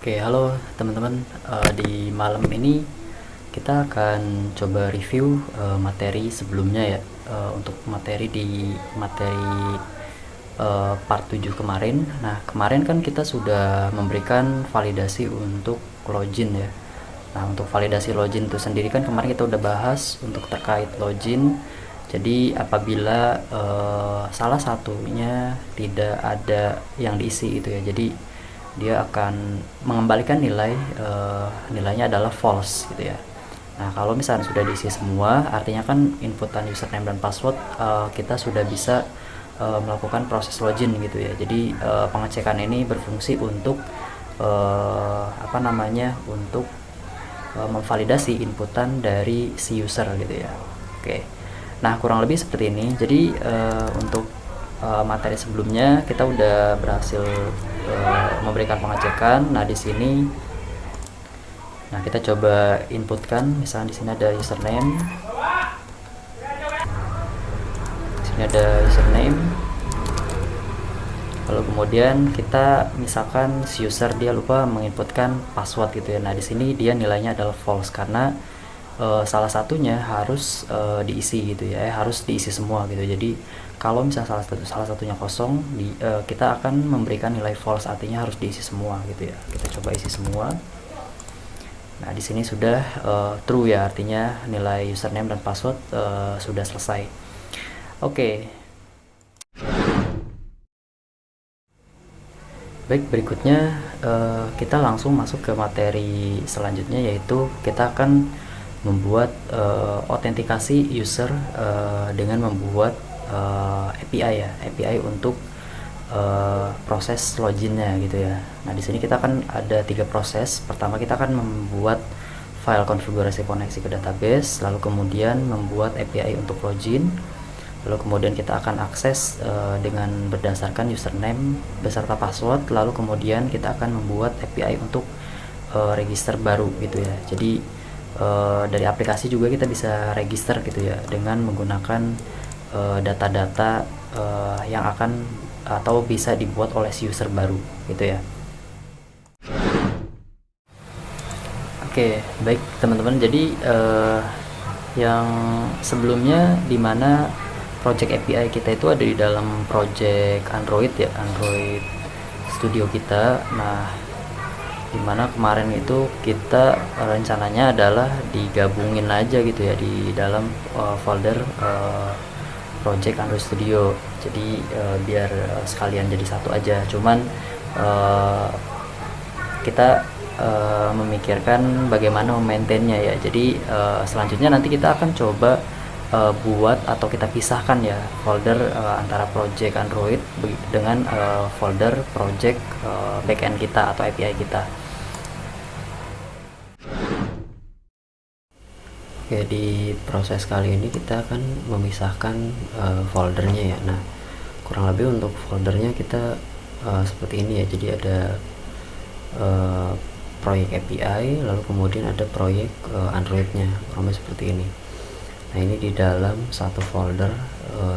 Oke, halo teman-teman. Di malam ini kita akan coba review materi sebelumnya ya. Untuk materi part 7 kemarin. Nah, kemarin kan kita sudah memberikan validasi untuk login ya. Nah, untuk validasi login itu sendiri kan kemarin kita udah bahas untuk terkait login. Jadi apabila salah satunya tidak ada yang diisi gitu ya. Jadi dia akan mengembalikan nilainya adalah false gitu ya. Nah, kalau misalnya sudah diisi semua, artinya kan inputan username dan password kita sudah bisa melakukan proses login gitu ya. Jadi pengecekan ini berfungsi untuk untuk memvalidasi inputan dari si user gitu ya. Oke. Nah, kurang lebih seperti ini. Jadi untuk materi sebelumnya kita udah berhasil memberikan pengecekan. Nah, di sini kita coba inputkan. Misalnya di sini ada username. Di sini ada username. Lalu kemudian kita misalkan si user dia lupa menginputkan password gitu ya. Nah, di sini dia nilainya adalah false karena salah satunya harus diisi gitu ya, harus diisi semua gitu. Jadi kalau misalnya salah satunya kosong, kita akan memberikan nilai false, artinya harus diisi semua gitu ya. Kita coba isi semua. Nah, di sini sudah true ya, artinya nilai username dan password sudah selesai. Oke. Baik, berikutnya kita langsung masuk ke materi selanjutnya, yaitu kita akan membuat autentikasi user dengan membuat API ya, API untuk proses loginnya gitu ya. Nah, di sini kita akan ada 3 proses. Pertama, kita akan membuat file konfigurasi koneksi ke database, lalu kemudian membuat API untuk login. Lalu kemudian kita akan akses dengan berdasarkan username beserta password. Lalu kemudian kita akan membuat API untuk register baru gitu ya. Jadi dari aplikasi juga kita bisa register gitu ya, dengan menggunakan data-data yang akan atau bisa dibuat oleh si user baru gitu ya. Oke, baik teman-teman. Jadi yang sebelumnya dimana project API kita itu ada di dalam project Android ya, Android Studio kita. Nah, dimana kemarin itu kita rencananya adalah digabungin aja gitu ya di dalam folder project Android Studio. Jadi biar sekalian jadi satu aja. Cuman kita memikirkan bagaimana memaintainnya ya. Jadi selanjutnya nanti kita akan coba buat atau kita pisahkan ya folder antara project Android dengan folder project backend kita atau API kita. Oke, di proses kali ini kita akan memisahkan foldernya ya. Nah, kurang lebih untuk foldernya kita seperti ini ya. Jadi ada proyek API, lalu kemudian ada proyek Androidnya, kurang lebih seperti ini. Nah, ini di dalam satu folder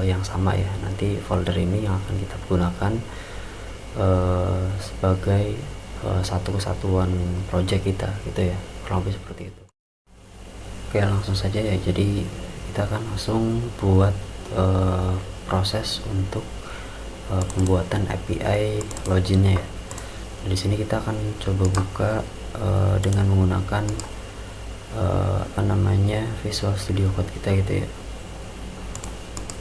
yang sama ya. Nanti folder ini yang akan kita gunakan sebagai satu kesatuan project kita gitu ya, kurang lebih seperti itu. Oke, langsung saja ya. Jadi kita akan langsung buat proses untuk pembuatan API loginnya ya. Di sini kita akan coba buka dengan menggunakan Visual Studio Code kita gitu ya.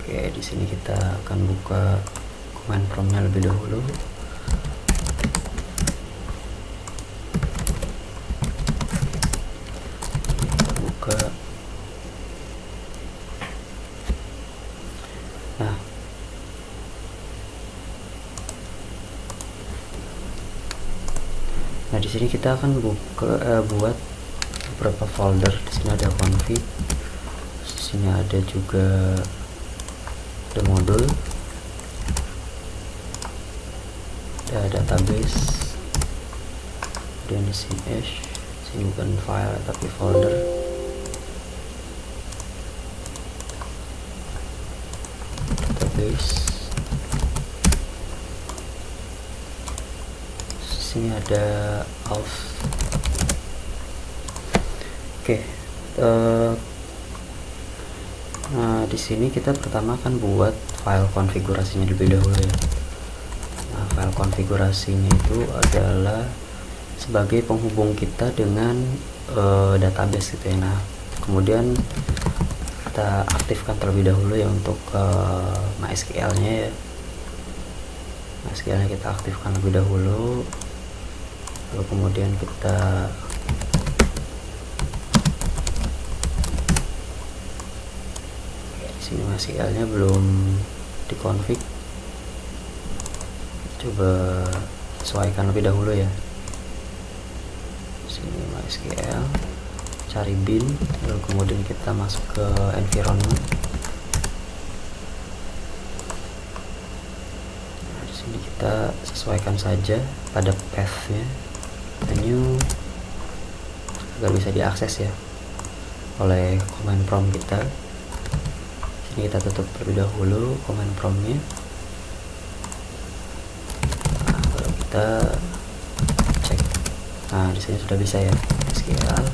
Oke, di sini kita akan buka command promptnya lebih dahulu. Buka. Nah, di sini kita akan buat beberapa folder. Di sini ada config, di sini ada juga ada modul, ada database, dan di sini sini bukan file tapi folder. Database, sini ada auth. Oke, nah di sini kita pertama akan buat file konfigurasinya lebih dahulu ya. Nah, file konfigurasinya itu adalah sebagai penghubung kita dengan database gitu ya. Nah, kemudian kita aktifkan terlebih dahulu ya untuk MySQL nya ya. MySQL nya kita aktifkan lebih dahulu, lalu kemudian kita di sini MySQL nya belum dikonfig, coba sesuaikan lebih dahulu ya. Sini MySQL, cari bin, lalu kemudian kita masuk ke environment. Nah, di sini kita sesuaikan saja pada path-nya, menu agar bisa diakses ya oleh command prompt kita. Sini kita tutup terlebih dahulu command prompt-nya. Nah, baru kita cek. Nah, di sini sudah bisa ya SQL.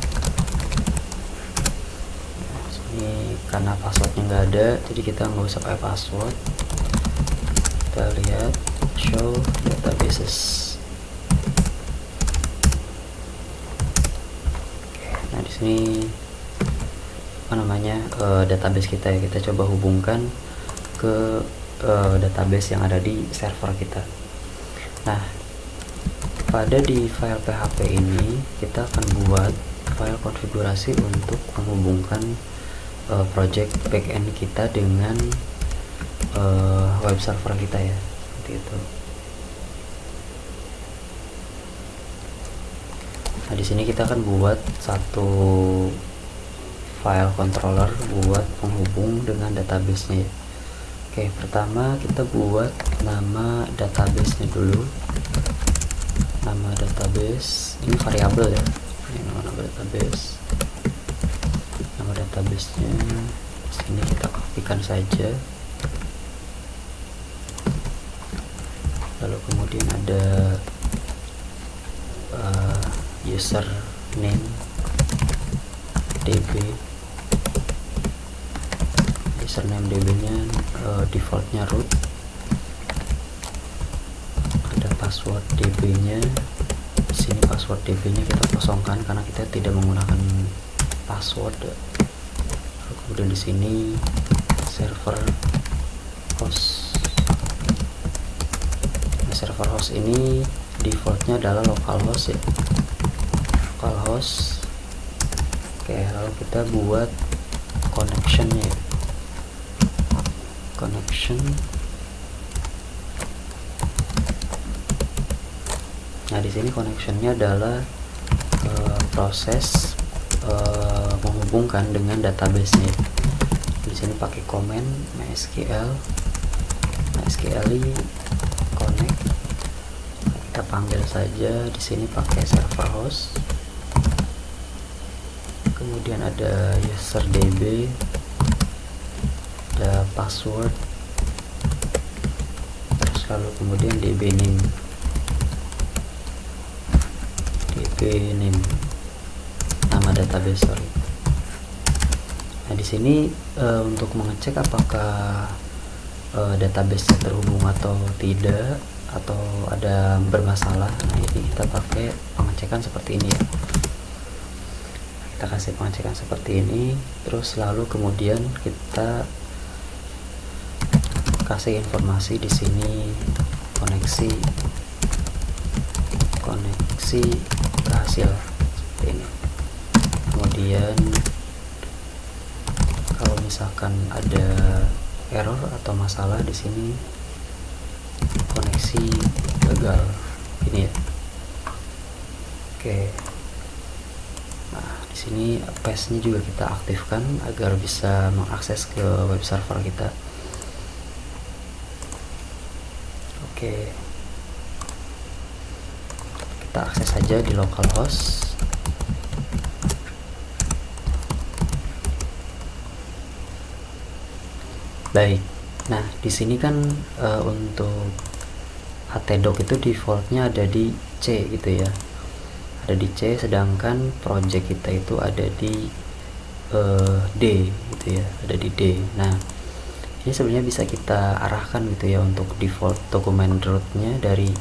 Ini karena passwordnya nggak ada, jadi kita nggak usah pakai password. Kita lihat show databases. Oke, nah di sini apa namanya database kita ya, kita coba hubungkan ke database yang ada di server kita. Nah, pada di file PHP ini kita akan buat file konfigurasi untuk menghubungkan project backend kita dengan web server kita ya, seperti itu. Nah, di sini kita akan buat satu file controller buat penghubung dengan database-nya ya. Oke, pertama kita buat nama database-nya dulu. Nama database ini variabel ya. Ini nama database. Nama database-nya sini kita kopikan saja. Lalu kemudian ada username db. Username db-nya defaultnya root. Ada password db-nya. Di sini password db-nya kita kosongkan karena kita tidak menggunakan password. Lalu kemudian di sini server host. Nah, server host ini defaultnya adalah localhost ya. Localhost. Oke, lalu kita buat connection-nya. Connection. Nah, di sini connection-nya adalah proses menghubungkan dengan database-nya. Di sini pakai command MySQL connect. Kita panggil saja di sini pakai server host. Kemudian ada user db, ada password, terus lalu kemudian db name, nama database, sorry. Nah, di sini untuk mengecek apakah database terhubung atau tidak, atau ada bermasalah, nah ini kita pakai pengecekan seperti ini ya. Kita kasih pengecekan seperti ini, terus lalu kemudian kita kasih informasi di sini koneksi ke hasil seperti ini. Kemudian kalau misalkan ada error atau masalah di sini, koneksi gagal ini ya. Oke. Nah, di sini path-nya juga kita aktifkan agar bisa mengakses ke web server kita. Oke. Kita akses saja di localhost. Baik. Nah, di sini kan untuk htdoc itu defaultnya ada di C gitu ya, ada di C, sedangkan project kita itu ada di D gitu ya, ada di D. Nah ini sebenarnya bisa kita arahkan gitu ya untuk default dokumen rootnya dari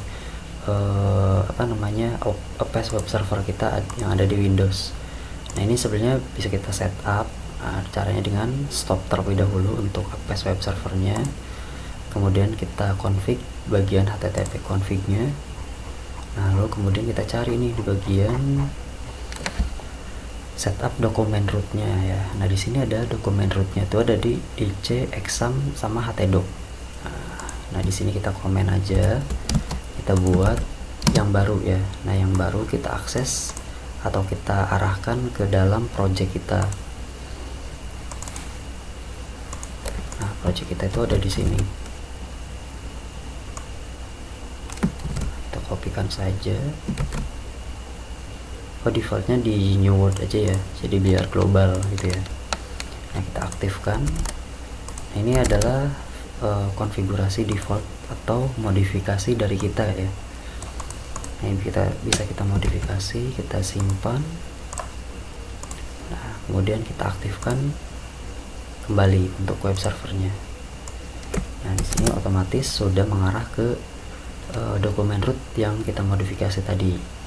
Apache web server kita yang ada di Windows. Nah ini sebenarnya bisa kita setup. Nah, caranya dengan stop terlebih dahulu untuk Apache web servernya, kemudian kita config bagian http config-nya. Nah lalu kemudian kita cari nih di bagian setup dokumen rootnya ya. Nah di sini ada dokumen rootnya itu ada di dc, exam sama htdoc. Nah di sini kita komen aja, kita buat yang baru ya. Nah yang baru kita akses atau kita arahkan ke dalam project kita. Nah project kita itu ada di sini. Kita kopikan saja. Defaultnya di new world aja ya, jadi biar global gitu ya. Nah kita aktifkan. Nah ini adalah konfigurasi default atau modifikasi dari kita ya. Nah ini bisa kita modifikasi, kita simpan. Nah kemudian kita aktifkan kembali untuk web servernya. Nah di sini otomatis sudah mengarah ke dokumen root yang kita modifikasi tadi.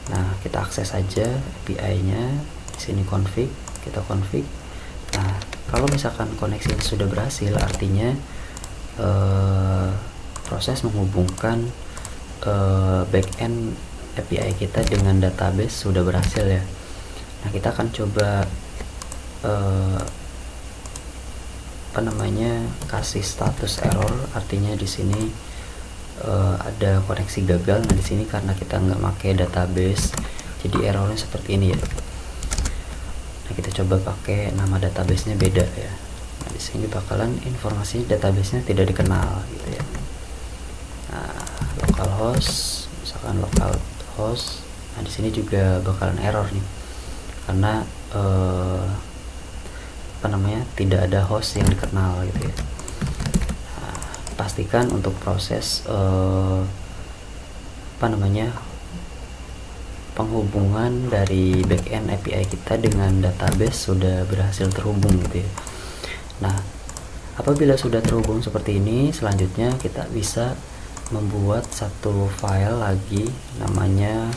Nah kita akses saja API-nya, di sini config, kita config. Nah kalau misalkan koneksi sudah berhasil, artinya proses menghubungkan backend API kita dengan database sudah berhasil ya. Nah kita akan coba kasih status error, artinya di sini ada koneksi gagal. Nah di sini karena kita nggak pakai database, jadi errornya seperti ini ya. Nah kita coba pakai nama databasenya beda ya. Nah di sini bakalan informasi databasenya tidak dikenal gitu ya. Nah localhost, misalkan localhost. Nah di sini juga bakalan error nih karena tidak ada host yang dikenal gitu ya. Pastikan untuk proses penghubungan dari backend API kita dengan database sudah berhasil terhubung gitu ya. Nah apabila sudah terhubung seperti ini, selanjutnya kita bisa membuat satu file lagi namanya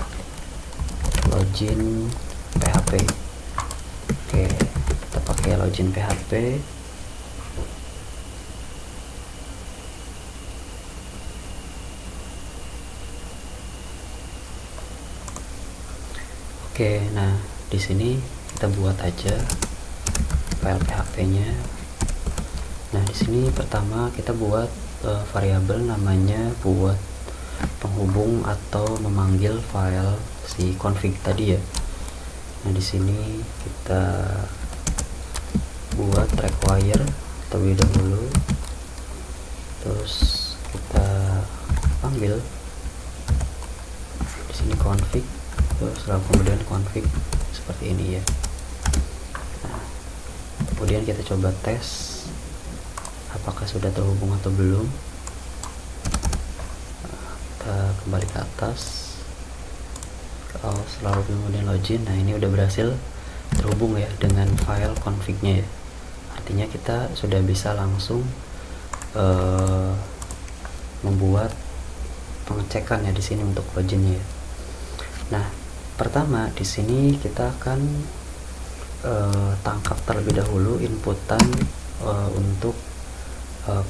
login php. Oke, kita pakai login php. Oke, nah di sini kita buat aja file PHP-nya. Nah di sini pertama kita buat variabel namanya buat penghubung atau memanggil file si config tadi ya. Nah di sini kita buat require terlebih dahulu, terus kita panggil di sini config. Terus kemudian config seperti ini ya. Nah, kemudian kita coba tes apakah sudah terhubung atau belum. Kita kembali ke atas, lalu kemudian login. Nah ini udah berhasil terhubung ya dengan file config-nya ya. Artinya kita sudah bisa langsung membuat pengecekan ya di sini untuk loginnya ya. Nah pertama di sini kita akan tangkap terlebih dahulu inputan untuk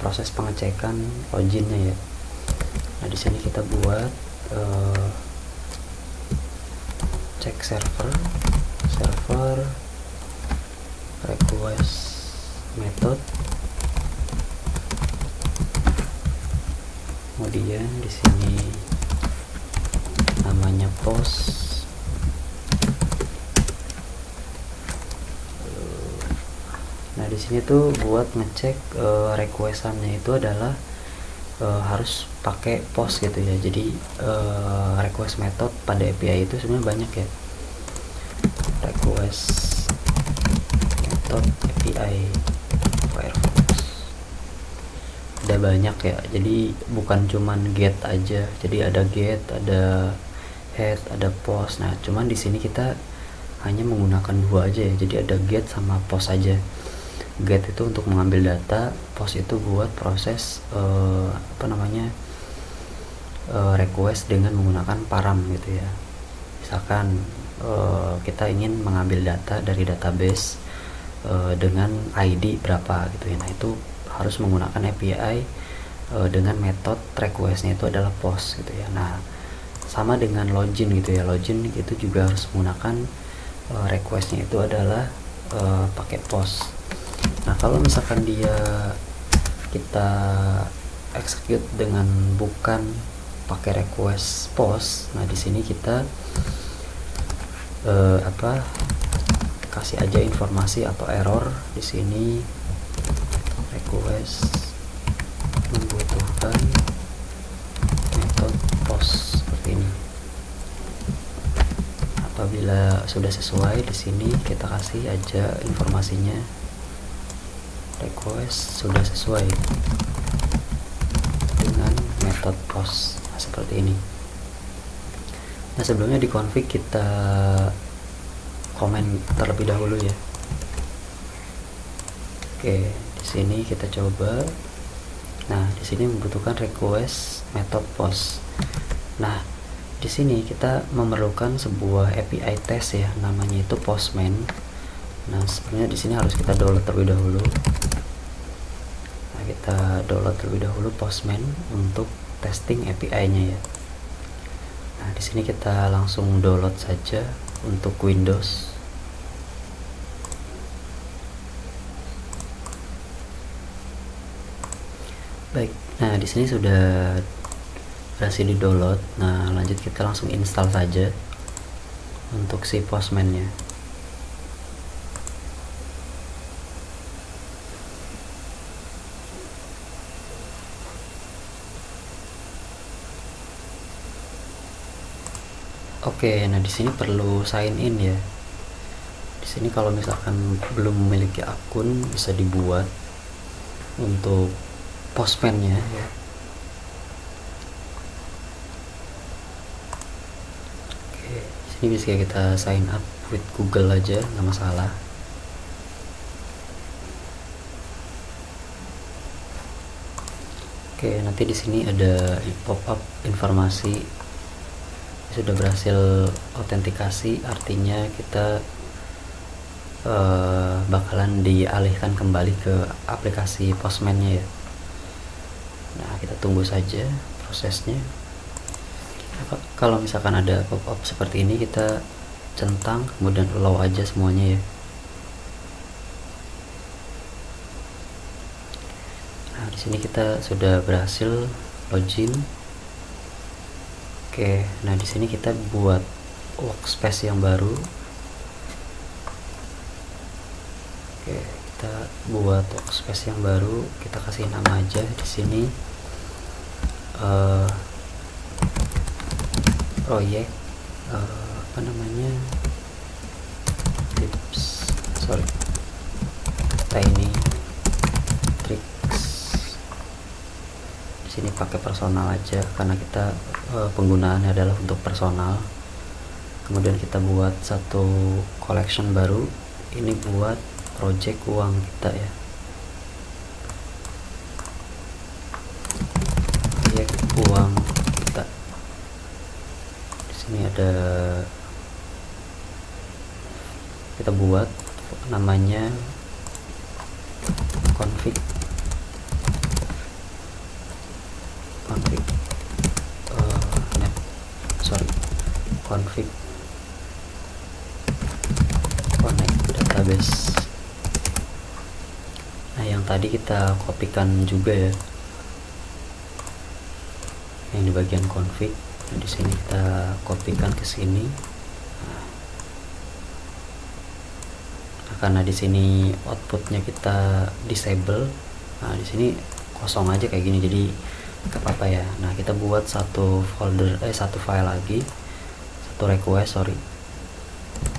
proses pengecekan loginnya ya. Nah di sini kita buat cek server request method, kemudian di sini namanya post. Nah di sini tuh buat ngecek requestannya itu adalah harus pakai post gitu ya. Jadi request method pada API itu sebenarnya banyak ya. Request method API Firefox. ada banyak ya, jadi bukan cuman get aja, jadi ada get, ada head, ada post. Nah cuman di sini kita hanya menggunakan dua aja ya, jadi ada get sama post aja. Get itu untuk mengambil data, post itu buat proses request dengan menggunakan param gitu ya. Misalkan kita ingin mengambil data dari database dengan ID berapa gitu ya, nah itu harus menggunakan API dengan metode requestnya itu adalah post gitu ya. Nah sama dengan login gitu ya, login itu juga harus menggunakan requestnya itu adalah pakai post. Nah kalau misalkan kita execute dengan bukan pakai request post, nah di sini kita kasih aja informasi atau error di sini, request membutuhkan metode post seperti ini. Apabila sudah sesuai, di sini kita kasih aja informasinya, request sudah sesuai dengan metode post. Nah, seperti ini. Nah sebelumnya di config kita komen terlebih dahulu ya. Oke, di sini kita coba. Nah, di sini membutuhkan request method post. Nah, di sini kita memerlukan sebuah API test ya, namanya itu Postman. Nah, sebenarnya di sini harus kita download terlebih dahulu. Nah, kita download terlebih dahulu Postman untuk testing API-nya ya. Nah, di sini kita langsung download saja untuk Windows. Baik, nah di sini sudah berhasil di download. Nah lanjut kita langsung install saja untuk si Postman-nya. Oke, nah di sini perlu sign in ya. Di sini kalau misalkan belum memiliki akun bisa dibuat untuk Postman-nya ya. Oke, di sini bisa kita sign up with Google aja, nggak masalah. Oke, nanti di sini ada pop-up informasi sudah berhasil autentikasi, artinya kita bakalan dialihkan kembali ke aplikasi Postman-nya ya. Nah kita tunggu saja prosesnya. Kalau misalkan ada pop-up seperti ini, kita centang kemudian allow aja semuanya ya. Nah di sini kita sudah berhasil login. Oke, nah di sini kita buat workspace yang baru. Oke, kita buat workspace yang baru, kita kasih nama aja di sini proyek tiny tricks. Di sini pakai personal aja karena kita penggunaannya adalah untuk personal. Kemudian kita buat satu collection baru, ini buat project uang kita ya. Project uang kita. Di sini ada, kita buat namanya config connect database. Nah yang tadi kita kopikan juga ya, yang di bagian config. Nah, di sini kita kopikan ke sini. Nah, karena di sini outputnya kita disable, nah di sini kosong aja kayak gini, jadi gak apa-apa ya. Nah kita buat satu file lagi, satu request.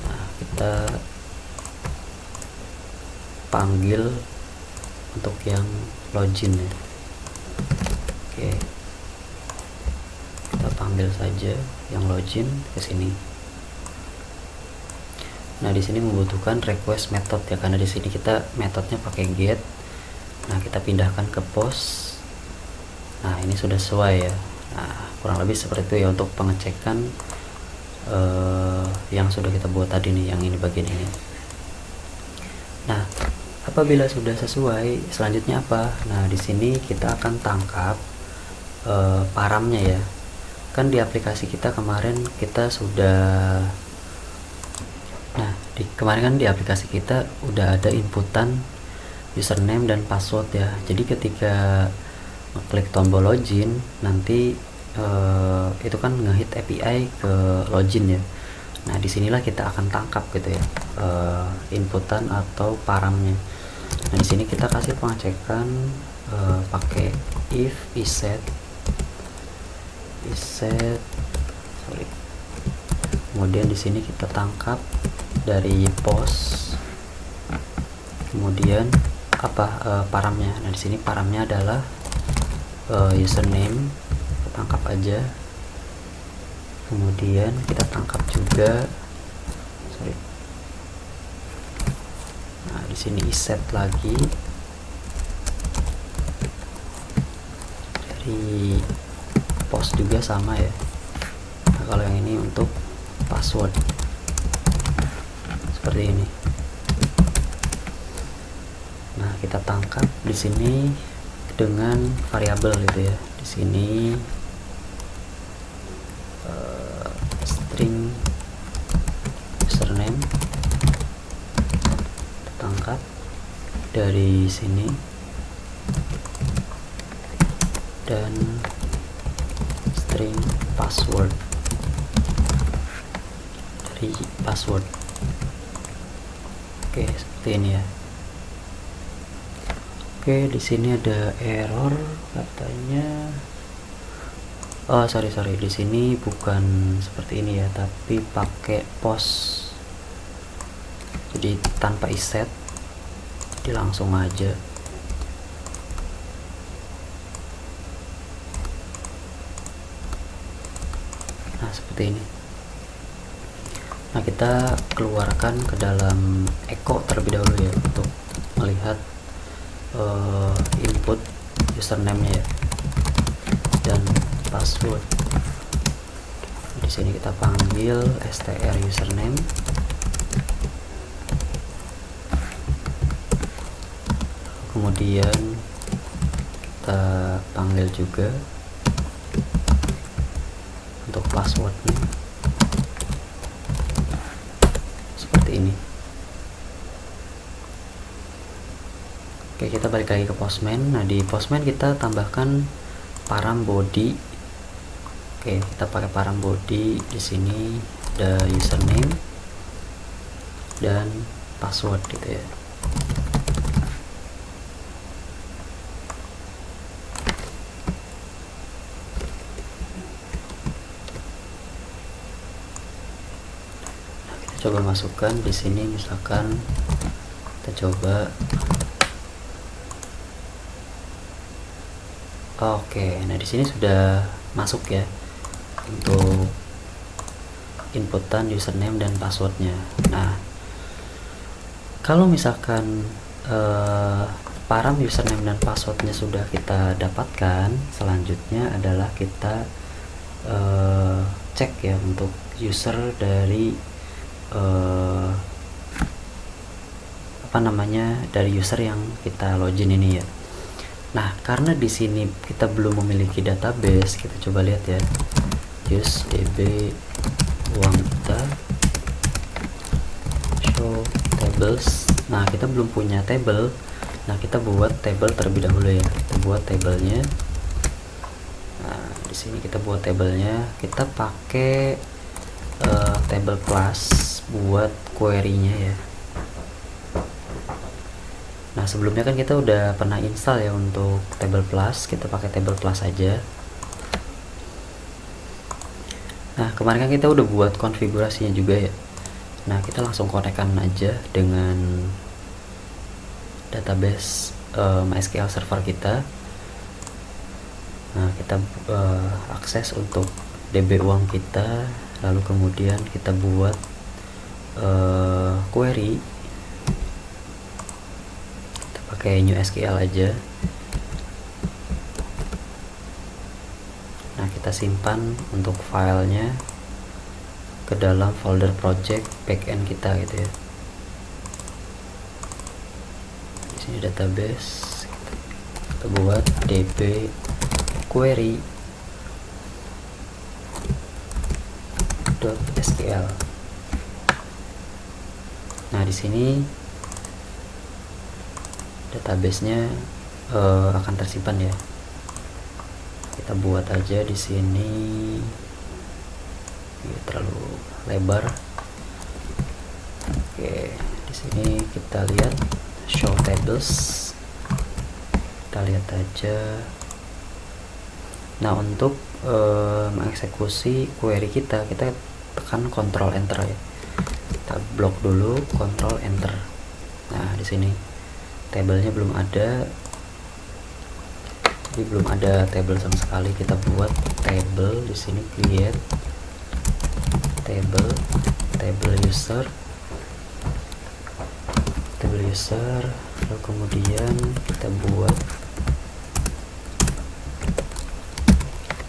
Nah kita panggil untuk yang login ya. Oke, kita panggil saja yang login ke sini. Nah, di sini membutuhkan request method ya, karena di sini kita metodenya pakai get. Nah, kita pindahkan ke post. Nah, ini sudah sesuai ya. Nah, kurang lebih seperti itu ya untuk pengecekan yang sudah kita buat tadi nih, yang ini bagian ini. Nah, apabila sudah sesuai, selanjutnya apa? Nah, di sini kita akan tangkap paramnya ya. Kan di aplikasi kita kemarin kita sudah, nah kemarin kan di aplikasi kita udah ada inputan username dan password ya. Jadi ketika klik tombol login nanti itu kan ngehit API ke login ya. Nah, disinilah kita akan tangkap gitu ya inputan atau paramnya. Nah, di sini kita kasih pengecekan pakai if iset kemudian di sini kita tangkap dari post, kemudian apa paramnya. Nah, di sini paramnya adalah username, kita tangkap aja, kemudian kita tangkap juga nah di sini iset lagi dari post juga sama ya. Nah, kalau yang ini untuk password seperti ini. Nah, kita tangkap di sini dengan variabel gitu ya. Di sini string username tangkap dari sini dan string password dari password. Oke, seperti ini ya. Oke, di sini ada error katanya. Oh, sorry, di sini bukan seperti ini ya, tapi pakai post. Jadi tanpa iset, jadi langsung aja. Nah, seperti ini. Nah, kita keluarkan ke dalam echo terlebih dahulu ya untuk melihat input username-nya ya dan password. Di sini kita panggil str username, kemudian kita panggil juga untuk passwordnya seperti ini. Oke, kita balik lagi ke Postman. Nah, di Postman kita tambahkan param body. Oke, kita pakai param body. Di sini ada username dan password gitu ya. Nah, kita coba masukkan di sini, misalkan kita coba. Oke, nah di sini sudah masuk ya untuk inputan username dan passwordnya. Nah, kalau misalkan param username dan passwordnya sudah kita dapatkan, selanjutnya adalah kita cek ya untuk user dari dari user yang kita login ini ya. Nah, karena di sini kita belum memiliki database, kita coba lihat ya. Use db uang kita show tables. Nah, kita belum punya table. Nah, kita buat table terlebih dahulu ya. Kita buat tablenya. Nah, di sini kita buat tablenya. Kita pakai table class buat query-nya ya. Nah, sebelumnya kan kita udah pernah install ya untuk table plus, kita pakai table plus aja. Nah, kemarin kan kita udah buat konfigurasinya juga ya. Nah, kita langsung konekkan aja dengan database MySQL server kita. Nah, kita akses untuk DB uang kita, lalu kemudian kita buat query. Kita pakai new SQL aja. Nah, kita simpan untuk filenya ke dalam folder project backend kita gitu ya. Di sini database, kita buat db query .sql. Nah, di sini databasenya akan tersimpan ya. Kita buat aja di sini. Terlalu lebar. Oke, di sini kita lihat show tables. Kita lihat aja. Nah, untuk mengeksekusi query kita tekan Ctrl Enter ya. Kita blok dulu, Ctrl Enter. Nah, di sini tabelnya belum ada. Jadi belum ada table sama sekali. Kita buat table di sini, create table user, lalu kemudian kita buat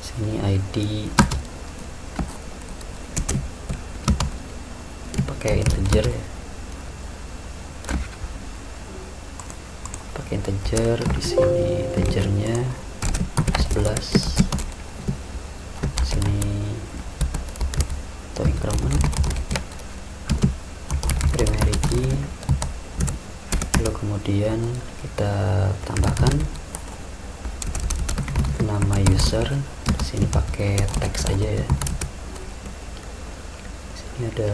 sini ID pakai integer ya, pakai integer. Di sini integernya 11, sini atau increment primary key, lalu kemudian kita tambahkan nama user. Di sini pakai teks aja ya. Di sini ada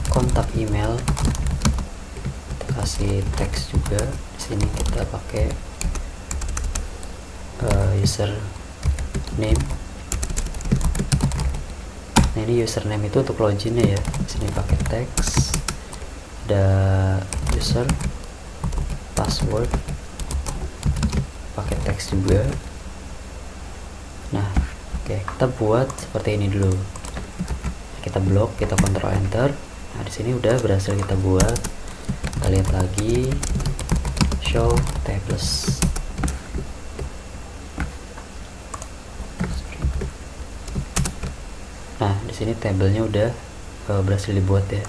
kontak email, kita kasih teks juga. Di sini kita pakai user name. Nah, ini username itu untuk loginnya ya. Di sini pakai teks, ada user, password, pakai teks juga. Nah, oke, kita buat seperti ini dulu. Kita blok, kita Ctrl Enter. Nah, di sini udah berhasil kita buat. Kita lihat lagi, show tables. Nah, di sini tabelnya udah berhasil dibuat ya.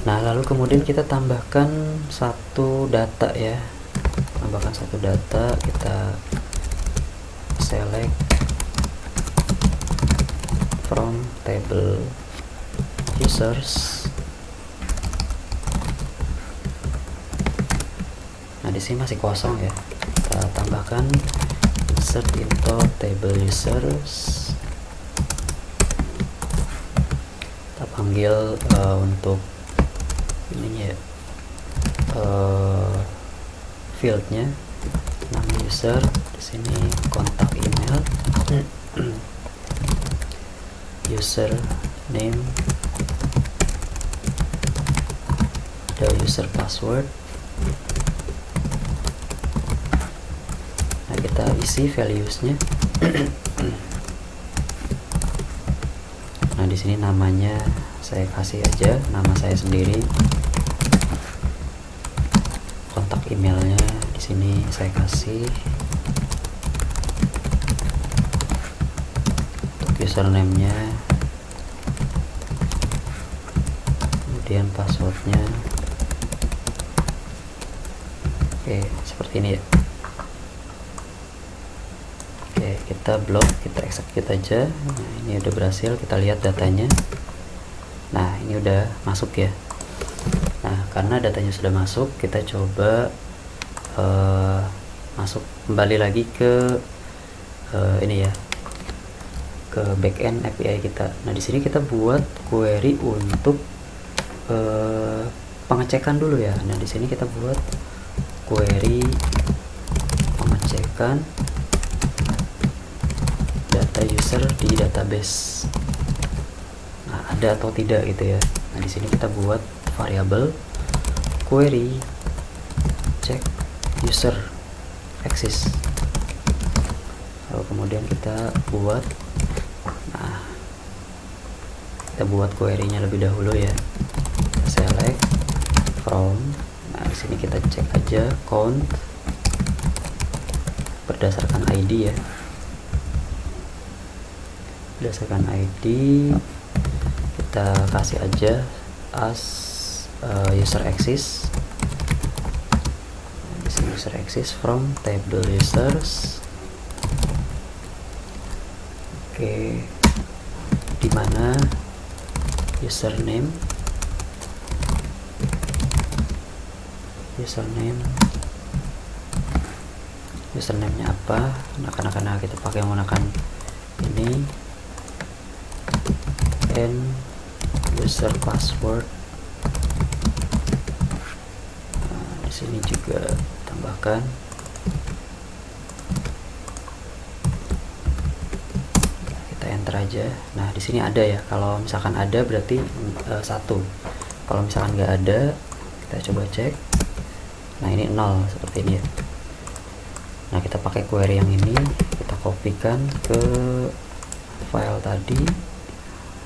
Nah, lalu kemudian kita tambahkan satu data ya. Tambahkan satu data, kita select from table users. Nah, di sini masih kosong ya. Kita tambahkan insert into table users. Kita panggil untuk ininya ya, fieldnya nama user. Di sini kontak email, user name, ada user password. Nah, kita isi valuesnya. Nah, di sini namanya saya kasih aja nama saya sendiri. Kontak emailnya di sini saya kasih. Untuk username-nya, kemudian passwordnya. Oke, seperti ini ya. Oke, kita blok, kita execute aja. Nah, ini udah berhasil, kita lihat datanya. Nah, ini udah masuk ya. Nah, karena datanya sudah masuk, kita coba masuk kembali lagi ke ini ya, ke backend API kita. Nah, di sini kita buat query untuk pengecekan dulu ya. Nah, di sini kita buat query pengecekan data user di database. Nah, ada atau tidak gitu ya. Nah, di sini kita buat variabel query check user access. Lalu kemudian kita buat, nah kita buat query-nya lebih dahulu ya. Kita select from, nah di sini kita cek aja count berdasarkan ID ya, berdasarkan ID kita kasih aja as user access. Di sini user access from table users. Oke, di mana username username-nya apa. Nah karena kita pakai menggunakan ini, and user password. Nah, di sini juga tambahkan kita enter aja. Nah di sini ada ya, kalau misalkan ada berarti 1, kalau misalkan nggak ada kita coba cek. Nah ini 0 seperti ini ya. Nah kita pakai query yang ini, kita kopikan ke file tadi.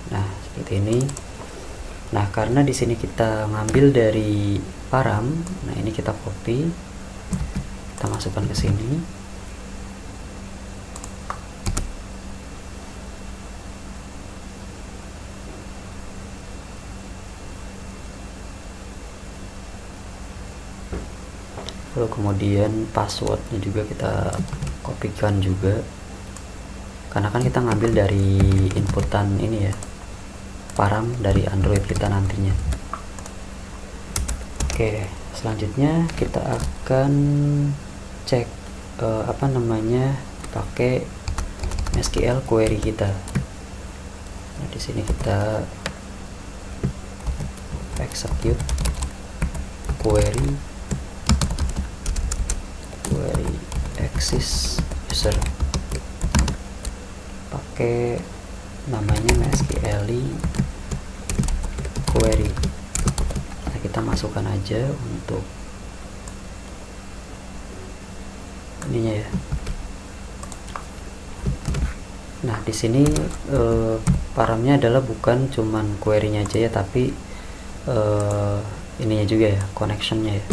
Nah seperti ini. Nah karena di sini kita ngambil dari param, nah ini kita copy, kita masukkan ke sini. Lalu kemudian passwordnya juga kita kopikan juga, karena kan kita ngambil dari inputan ini ya, param dari Android kita nantinya. Oke, selanjutnya kita akan cek pakai SQL query kita. Nah, di sini kita execute query access user, pakai namanya MySQL query. Nah, kita masukkan aja untuk ininya ya. Nah di sini paramnya adalah bukan cuman query-nya aja ya, tapi ininya juga ya, connection-nya ya.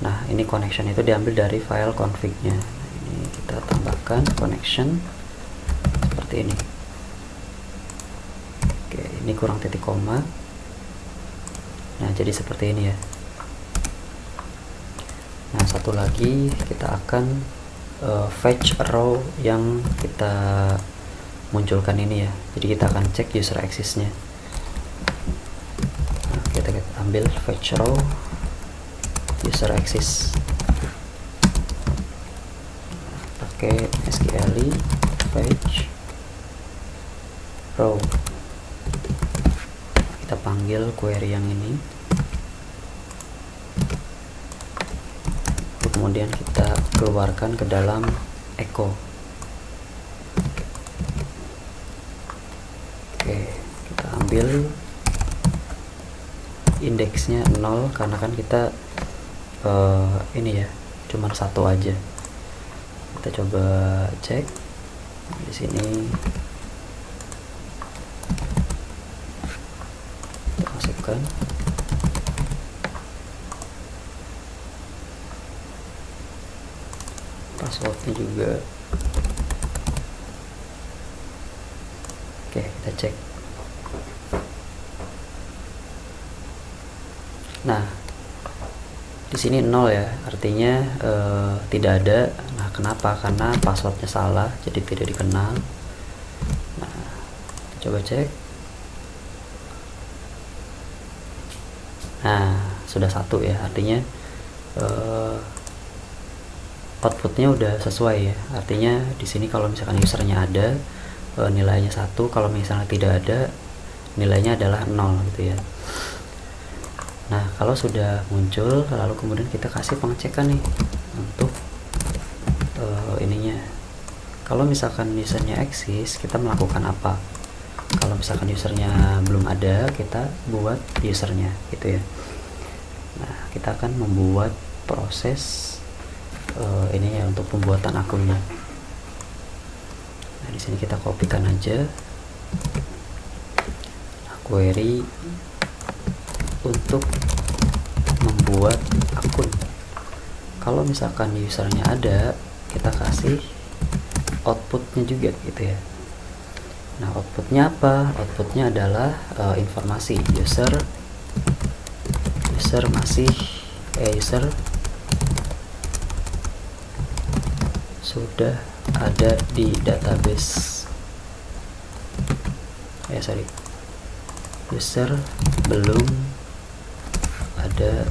Nah ini connection itu diambil dari file config-nya. Nah, ini kita tambahkan connection seperti ini. Oke, ini kurang titik koma. Nah jadi seperti ini ya. Nah satu lagi kita akan fetch row yang kita munculkan ini ya. Jadi kita akan cek user access-nya. Nah, kita ambil fetch row user access, pakai SQL fetch row. Kita panggil query yang ini, kemudian kita keluarkan ke dalam echo. Oke, kita ambil indeksnya 0 karena kan kita ini ya cuman 1 aja. Kita coba cek di sini, kita masukkan passwordnya juga. Oke, kita cek. Nah di sini 0 ya, artinya tidak ada. Nah kenapa? Karena passwordnya salah, jadi tidak dikenal. Nah coba cek. Nah sudah 1 ya, artinya outputnya udah sesuai ya. Artinya di sini kalau misalkan usernya ada, nilainya 1, kalau misalnya tidak ada, nilainya adalah 0 gitu ya. Nah kalau sudah muncul, lalu kemudian kita kasih pengecekan nih untuk ininya. Kalau misalkan usernya eksis, kita melakukan apa? Kalau misalkan usernya belum ada, kita buat usernya gitu ya. Nah kita akan membuat proses ini ya untuk pembuatan akunnya. Nah, di sini kita kopikan aja. Nah, query untuk membuat akun. Kalau misalkan usernya ada, kita kasih outputnya juga gitu ya. Nah, outputnya apa? Outputnya adalah informasi user sudah ada di database. User belum ada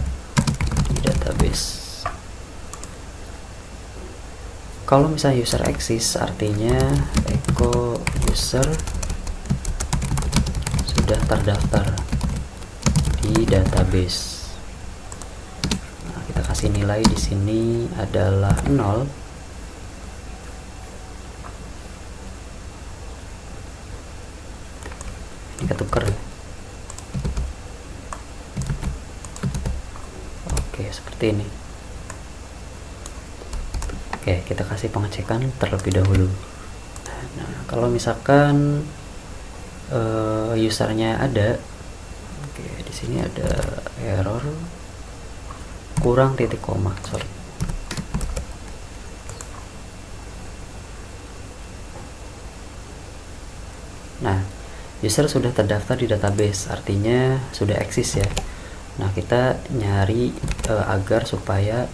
di database. Kalau misalnya user exist, artinya echo user sudah terdaftar di database. Nah, kita kasih nilai di sini adalah 0. Ini ketuker. Oke, seperti ini. Oke, kita kasih pengecekan terlebih dahulu. Nah, kalau misalkan usernya ada, oke, di sini ada error kurang titik koma, sorry. Nah, user sudah terdaftar di database, artinya sudah eksis ya. Nah, kita nyari agar supaya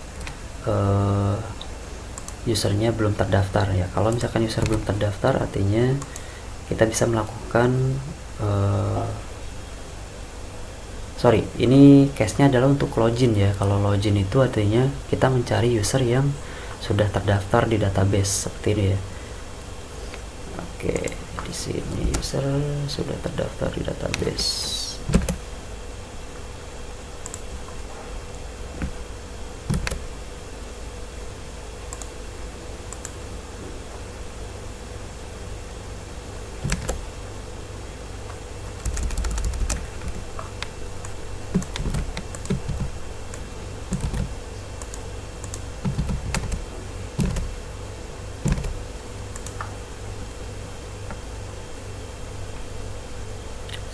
usernya belum terdaftar ya. Kalau misalkan user belum terdaftar, artinya kita bisa melakukan ini case-nya adalah untuk login ya. Kalau login itu artinya kita mencari user yang sudah terdaftar di database seperti ini ya. Oke, di sini user sudah terdaftar di database.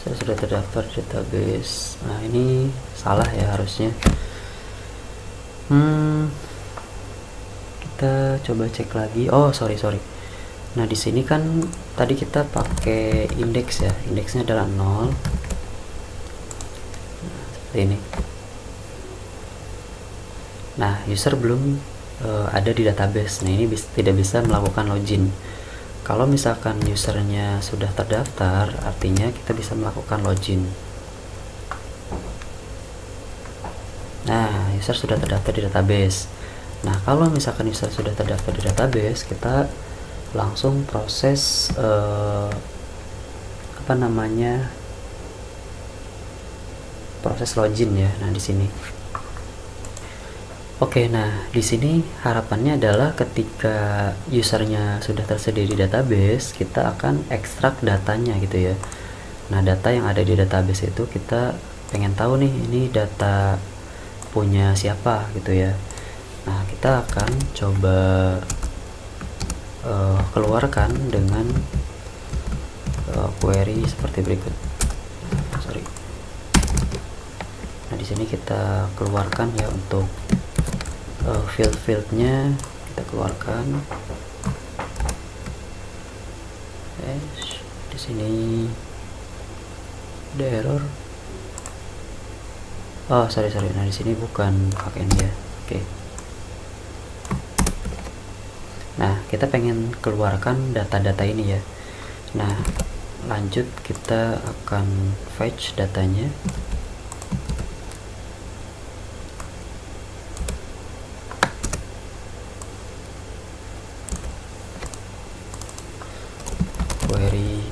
Saya sudah terdaftar di database. Nah, ini salah ya harusnya. Kita coba cek lagi. Oh, sorry. Nah, di sini kan tadi kita pakai indeks ya. Indeksnya adalah 0. Nah, seperti ini. Nah, user belum ada di database. Nah, ini tidak bisa melakukan login. Kalau misalkan usernya sudah terdaftar, artinya kita bisa melakukan login. Nah, user sudah terdaftar di database. Nah, kalau misalkan user sudah terdaftar di database, kita langsung proses proses login ya. Nah, di sini. Oke, nah di sini harapannya adalah ketika usernya sudah tersedia di database, kita akan ekstrak datanya gitu ya. Nah, data yang ada di database itu kita pengen tahu nih, ini data punya siapa gitu ya. Nah, kita akan coba keluarkan dengan query seperti berikut. Nah, di sini kita keluarkan ya untuk field-fieldnya kita keluarkan. Di sini ada error. Oh, sorry. Nah, di sini bukan pakai ini ya. Oke. Nah, kita pengen keluarkan data-data ini ya. Nah, lanjut kita akan fetch datanya. Query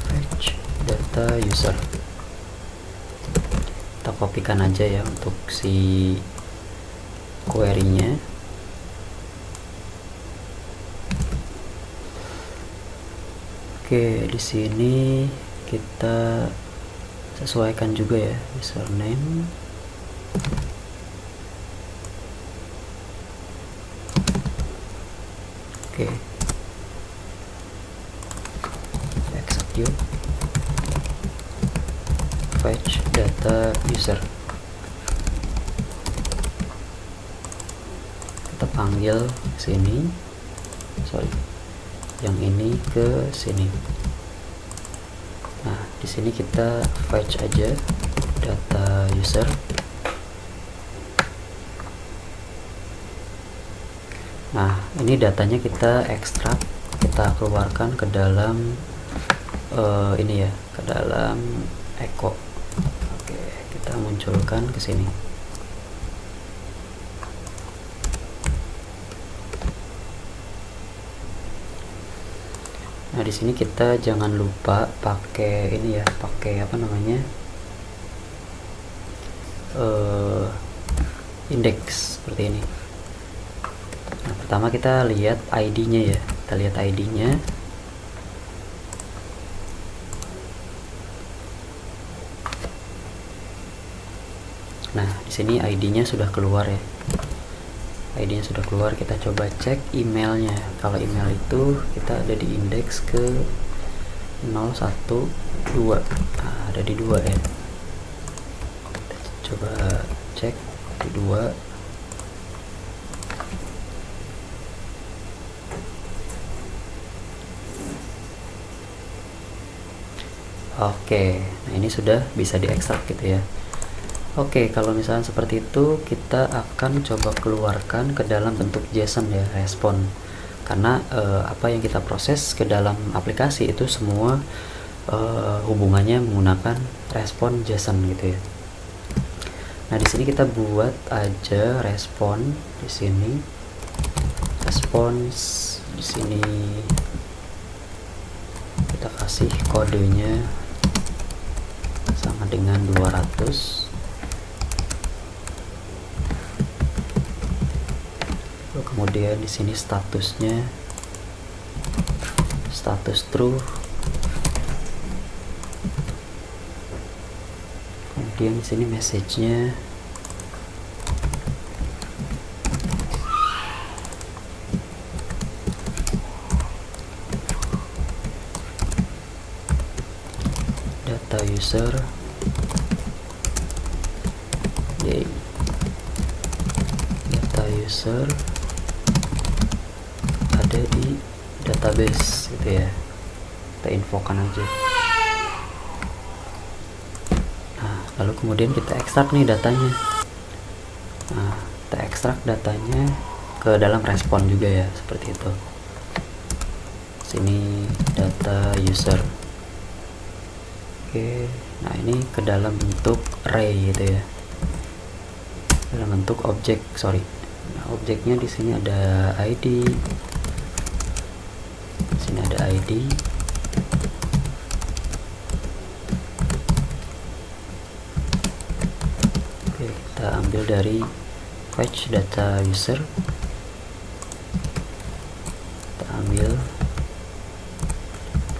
fetch data user. Kita kopikan aja ya untuk si query-nya. Oke, di sini kita sesuaikan juga ya username. Oke, execute fetch data user. Kita panggil sini, yang ini ke sini. Nah, di sini kita fetch aja data user. Nah, ini datanya kita ekstrak, kita keluarkan ke dalam ini ya, ke dalam echo. Oke, kita munculkan ke sini. Nah, di sini kita jangan lupa pakai ini ya, pakai apa namanya, indeks seperti ini. Nah, pertama kita lihat ID-nya ya, kita lihat ID-nya. Nah, di sini ID-nya sudah keluar ya. ID-nya sudah keluar, kita coba cek emailnya. Kalau email itu kita ada di indeks ke 012. Nah, ada di 2 ya. Kita coba cek di 2. Oke, nah ini sudah bisa diekstrak gitu ya. Oke, kalau misalnya seperti itu, kita akan coba keluarkan ke dalam bentuk JSON ya, respon. Karena apa yang kita proses ke dalam aplikasi itu semua hubungannya menggunakan respon JSON gitu ya. Nah, di sini kita buat aja respon di sini. Response di sini kita kasih kodenya sama dengan 200. Kemudian di sini statusnya status true. Kemudian di sini message-nya data user data user ada di database gitu ya, kita infokan aja. Nah, lalu kemudian kita ekstrak nih datanya. Nah, kita ekstrak datanya ke dalam respon juga ya, seperti itu. Sini data user. Oke, nah ini ke dalam bentuk array gitu ya, dalam bentuk objek, Nah, objeknya di sini ada ID. Sini ada ID. Oke, kita ambil dari fetch data user. Kita ambil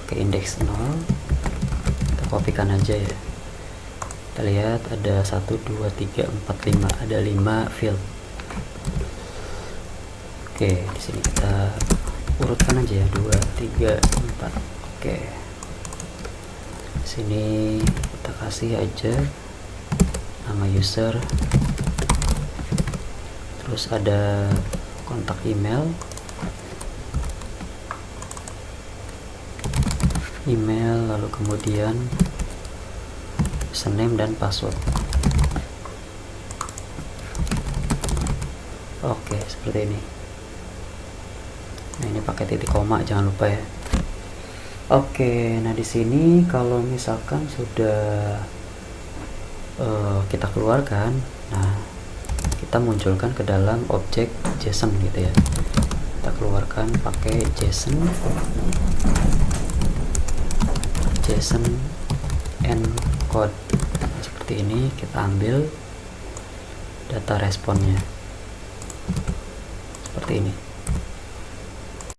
pakai indeks 0. Kita kopikan aja ya. Kita lihat ada 1 2 3 4 5, ada 5 field. Oke, di sini kita urutkan aja ya, 2 3 4. Oke, di sini kita kasih aja nama user, terus ada kontak email, lalu kemudian username dan password. Oke, seperti ini. Nah, ini pakai titik koma, jangan lupa ya. Oke, nah di sini kalau misalkan sudah kita keluarkan, nah kita munculkan ke dalam objek JSON gitu ya. Kita keluarkan pakai JSON encode. Nah, seperti ini, kita ambil data responnya seperti ini.